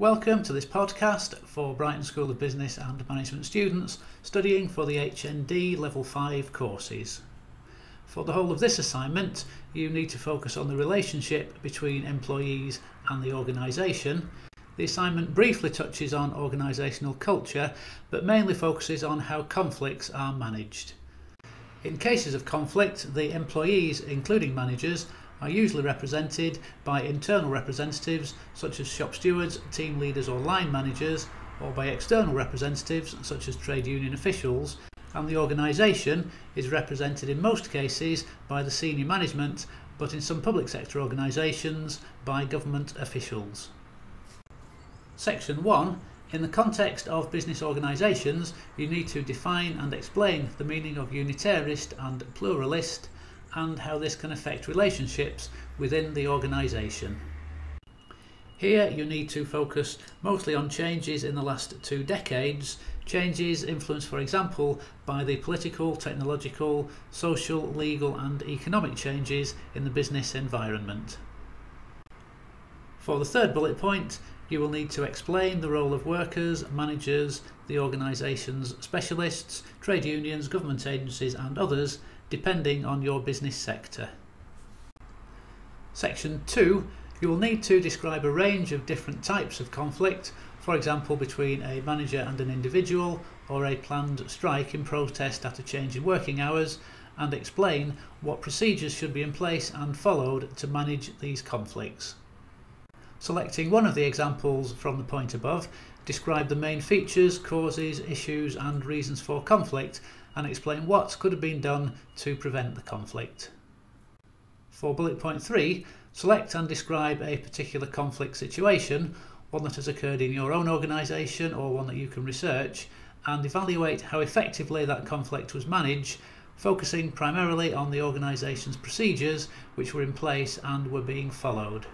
Welcome to this podcast for Brighton School of Business and Management students studying for the HND Level 5 courses. For the whole of this assignment, you need to focus on the relationship between employees and the organisation. The assignment briefly touches on organisational culture, but mainly focuses on how conflicts are managed. In cases of conflict, the employees, including managers, are usually represented by internal representatives such as shop stewards, team leaders or line managers, or by external representatives such as trade union officials, and the organisation is represented in most cases by the senior management, but in some public sector organisations by government officials. Section 1. In the context of business organisations, you need to define and explain the meaning of unitarist and pluralist, and how this can affect relationships within the organisation. Here you need to focus mostly on changes in the last 2 decades, changes influenced, for example, by the political, technological, social, legal and economic changes in the business environment. For the third bullet point, you will need to explain the role of workers, managers, the organisation's specialists, trade unions, government agencies and others, depending on your business sector. Section 2. You will need to describe a range of different types of conflict, for example between a manager and an individual, or a planned strike in protest at a change in working hours, and explain what procedures should be in place and followed to manage these conflicts. Selecting one of the examples from the point above, describe the main features, causes, issues and reasons for conflict, and explain what could have been done to prevent the conflict. For bullet point 3, select and describe a particular conflict situation, one that has occurred in your own organisation or one that you can research, and evaluate how effectively that conflict was managed, focusing primarily on the organisation's procedures which were in place and were being followed.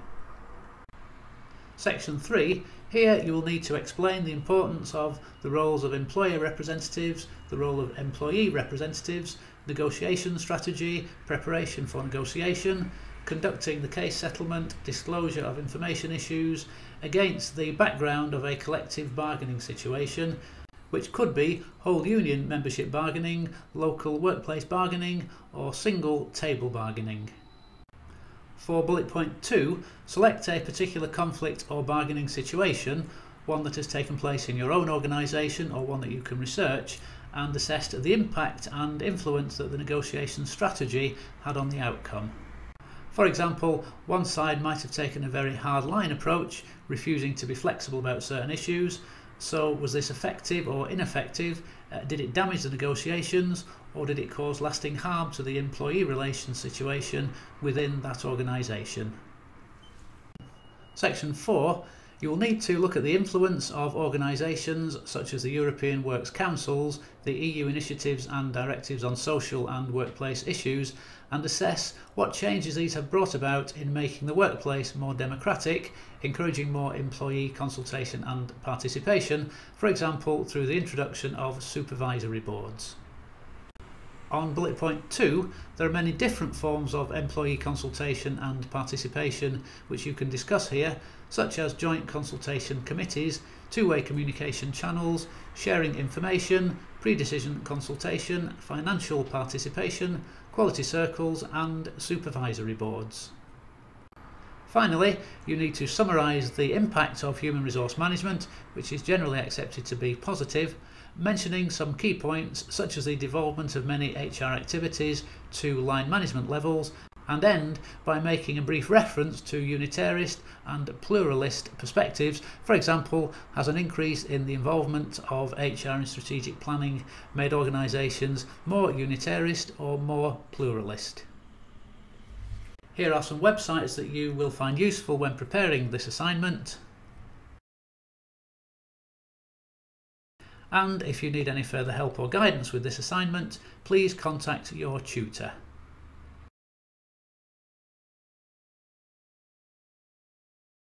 Section 3. Here you will need to explain the importance of the roles of employer representatives, the role of employee representatives, negotiation strategy, preparation for negotiation, conducting the case settlement, disclosure of information issues, against the background of a collective bargaining situation, which could be whole union membership bargaining, local workplace bargaining, or single table bargaining. For bullet point 2, select a particular conflict or bargaining situation, one that has taken place in your own organisation or one that you can research, and assess the impact and influence that the negotiation strategy had on the outcome. For example, one side might have taken a very hard-line approach, refusing to be flexible about certain issues. So was this effective or ineffective? Did it damage the negotiations, or did it cause lasting harm to the employee relations situation within that organisation? Section 4. You will need to look at the influence of organisations such as the European Works Councils, the EU initiatives and directives on social and workplace issues, and assess what changes these have brought about in making the workplace more democratic, encouraging more employee consultation and participation, for example through the introduction of supervisory boards. On bullet point 2, there are many different forms of employee consultation and participation which you can discuss here, such as joint consultation committees, two-way communication channels, sharing information, pre-decision consultation, financial participation, quality circles and supervisory boards. Finally, you need to summarise the impact of human resource management, which is generally accepted to be positive, mentioning some key points such as the devolvement of many HR activities to line management levels, and end by making a brief reference to unitarist and pluralist perspectives. For example, has an increase in the involvement of HR in strategic planning made organisations more unitarist or more pluralist? Here are some websites that you will find useful when preparing this assignment. And if you need any further help or guidance with this assignment, please contact your tutor.